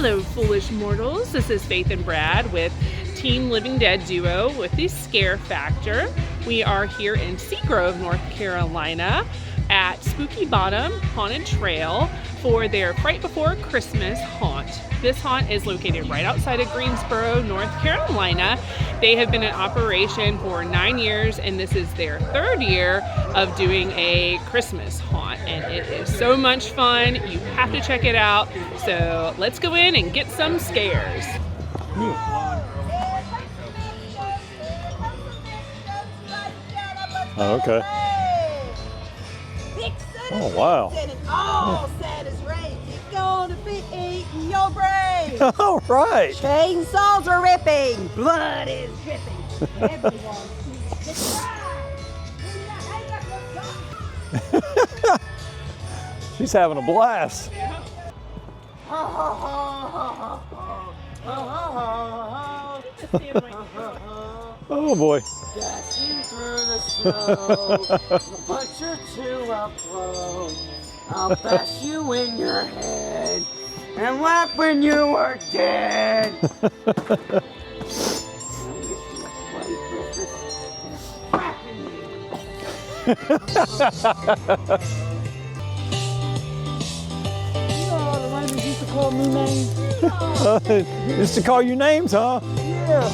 Hello, foolish mortals. This is Faith and Brad with Teen Living Dead duo with the Scare Factor. We are here in Seagrove, North Carolina at Spooky Bottom Haunted Trail for their Fright Before Christmas haunt. This haunt is located right outside of Greensboro, North Carolina. They have been in operation for 9 years, and this is their 3rd year of doing a Christmas haunt, and it is so much fun. You have to check it out. So let's go in and get some scares. Oh, okay. Oh, wow. All Santa's rain is gonna be eating your brain. All right. Chainsaws are ripping. Blood is dripping. Everyone needs to cry. She's having a blast. Oh boy. Dashing through the snow, put you to a blow. I'll bash you in your head and laugh when you are dead. Call me names. Used to call you names, huh? Yeah,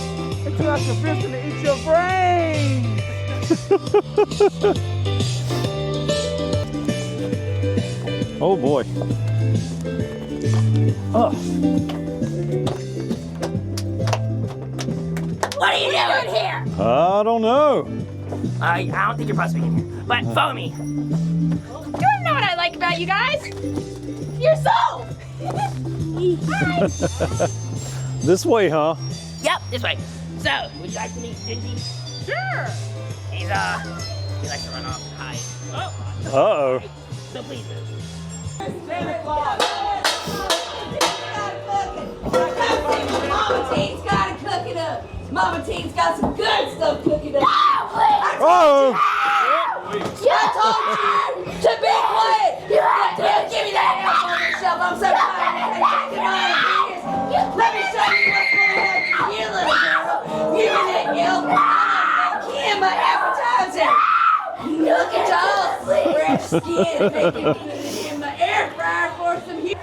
until I convinced him to eat your brain. Oh boy. Oh. What are you doing here? I don't know. I don't think you're supposed to be in here, but follow me. Do you know what I like about you guys? You're so. Hi. This way, huh? Yep, this way. So, would you like to meet Cindy? Sure. He likes to run off and hide. Oh. Uh-oh. So please move. Santa Claus. Mama Teen's gotta cook it up. Mama Teen's got some good stuff cooking up. Oh. I told you to be quiet. Give me that help on the shelf. I'm so tired of taking my ideas. Let me show you what's going to happen here, little girl. Give me that help. I'm in my appetizer. Look at all fresh skin. Making it in my air fryer for some heat.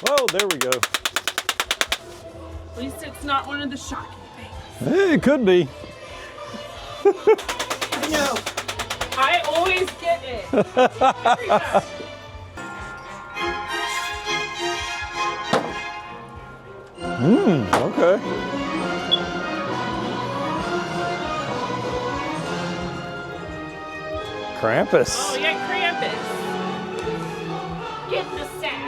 Oh, there we go. At least it's not one of the shocking things. It could be. No, I always get it. Every time. Okay. Krampus. Oh, we got Krampus. Get the sack.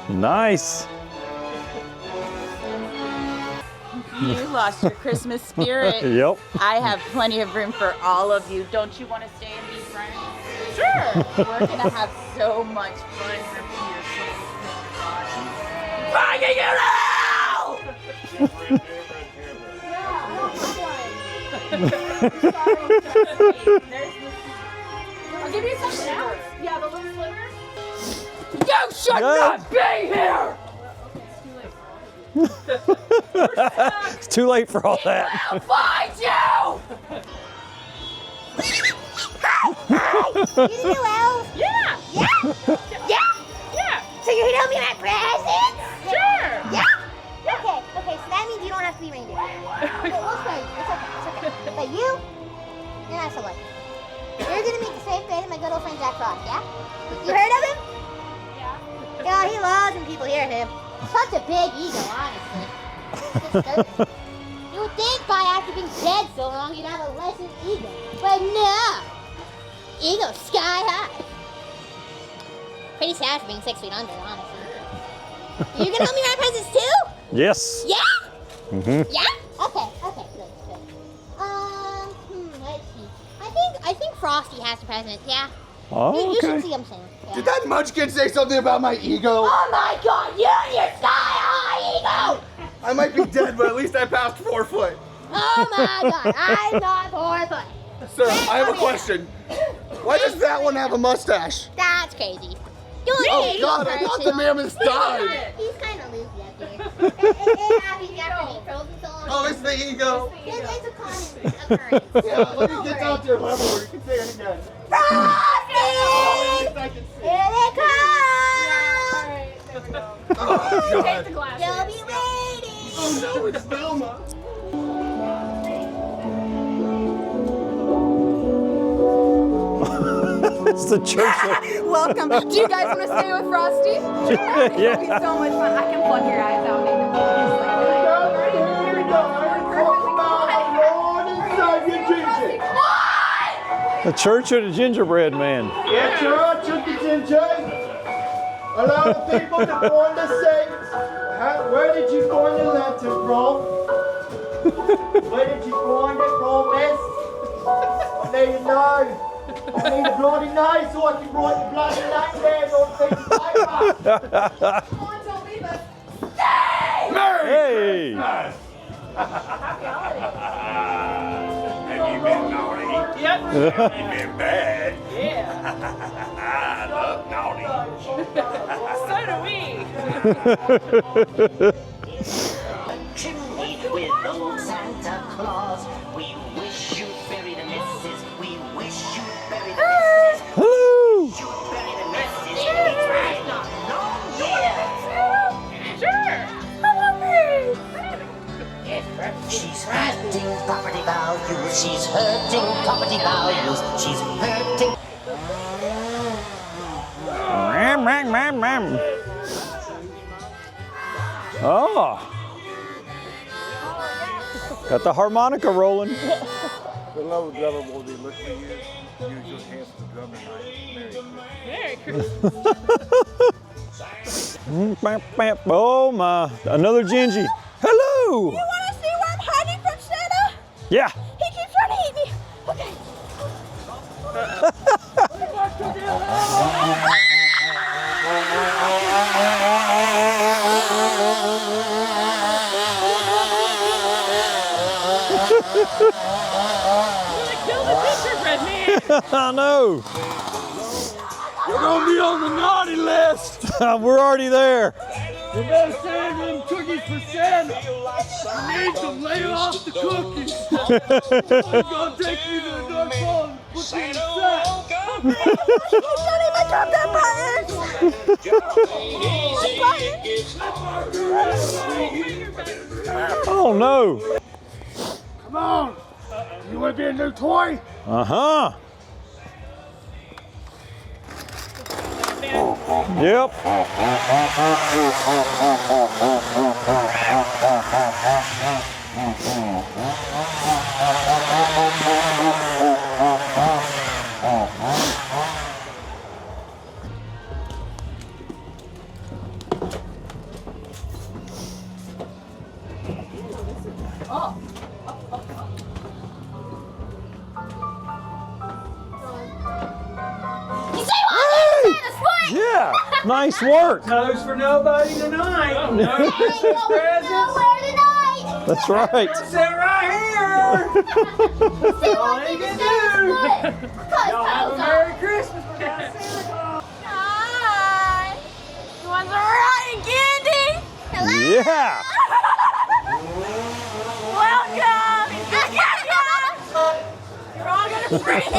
Nice. You lost your Christmas spirit. Yep. I have plenty of room for all of you. Don't you want to stay and be friends? Sure. We're gonna have so much fun ripping your Fire you now! I'll give you something else. Yeah, the little sliver. You should not be here! It's too late for all that. I'll find you! You the new elf? Yeah. Yeah? Yeah? Yeah. So you're gonna help me with my presents? Sure. Yeah? Okay, so that means you don't have to be reindeer. Okay, we'll spare you. It's okay. But you're not so lucky. You're gonna meet the same fate as my good old friend Jack Frost, yeah? You heard of him? Yeah. Yeah, he loves when people hear him. Such a big ego, honestly. You would think by after being dead so long you'd have a lessened ego. But no! Ego's sky high. Pretty sad for being 6 feet under, honestly. You gonna help me wrap presents too? Yes. Yeah? Mm-hmm. Yeah? Okay, good. Let's see. I think Frosty has the presents, yeah? Oh, You should okay. see him soon. Yeah. Did that munchkin say something about my ego? Oh my god, you and your sky high ego! I might be dead, but at least I passed 4 foot. Oh my God, I'm not 4 foot. Sir, I have a question. Why does that one have a mustache? That's crazy. Oh God, I thought the mammoth died. He's kind of loose back there. He's got me frozen solid. Oh, it's the ego. It's a common occurrence. Yeah, let me get out there level where you can say it again. Frosty! Here they come! Oh, God. You'll be waiting! Oh no, it's Velma. It's the church. Welcome. Do you guys want to stay with Frosty? Yeah. It'll be so much fun. I can plug your eyes out. Make them The Church of the Gingerbread Man. Yeah, church of the ginger. Allow the people to form the saints. Where did you find the letter from? Where did you find it from, miss? I need to know. I need a bloody nose so I can write the bloody name there on a piece of paper. Come on, don't leave us. Hey! Have you been naughty? Yep. Have you been bad? Yeah. I love naughty. So do we. Chimney with old Santa Claus. We wish you buried the missus. We wish you buried the missus. Hello! You buried the missus. It's right not long years. Sure. She's hurting property values. She's hurting property values. She's hurting. Ram, ram, ram, ram. Oh. Got the harmonica rolling. The love of the devil will be listening to you. Use your hands to drum tonight. Merry Christmas. Oh my, another Gingy. Hello! You want to see where I'm hiding from Santa? Yeah. He keeps trying to eat me. Okay. Kill the gingerbread man. I know. You're gonna be on the naughty list. We're already there. You better save them cookies for Santa. You need to lay off the cookies. I'm gonna take you to the dark hall and put you in a sack. Oh no. Come on. You want to be a new toy? Uh-huh. Yep. Yeah, nice work. Toast for nobody tonight. No Christmas presents. That's right. Sit right here. All you can do. Y'all have a Merry Christmas without Santa Claus. Hi. You want some rotten candy? Hello? Yeah. Welcome. You're all gonna freeze.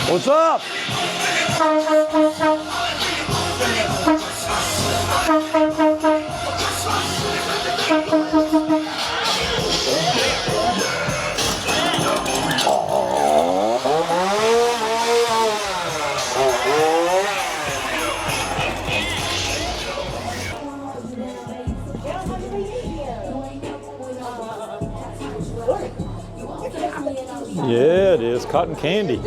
What's up? Yeah, it is cotton candy. Two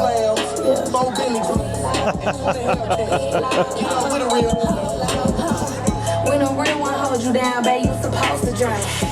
lambs, 4 Benny. When a real one holds you down, babe, you supposed to drink.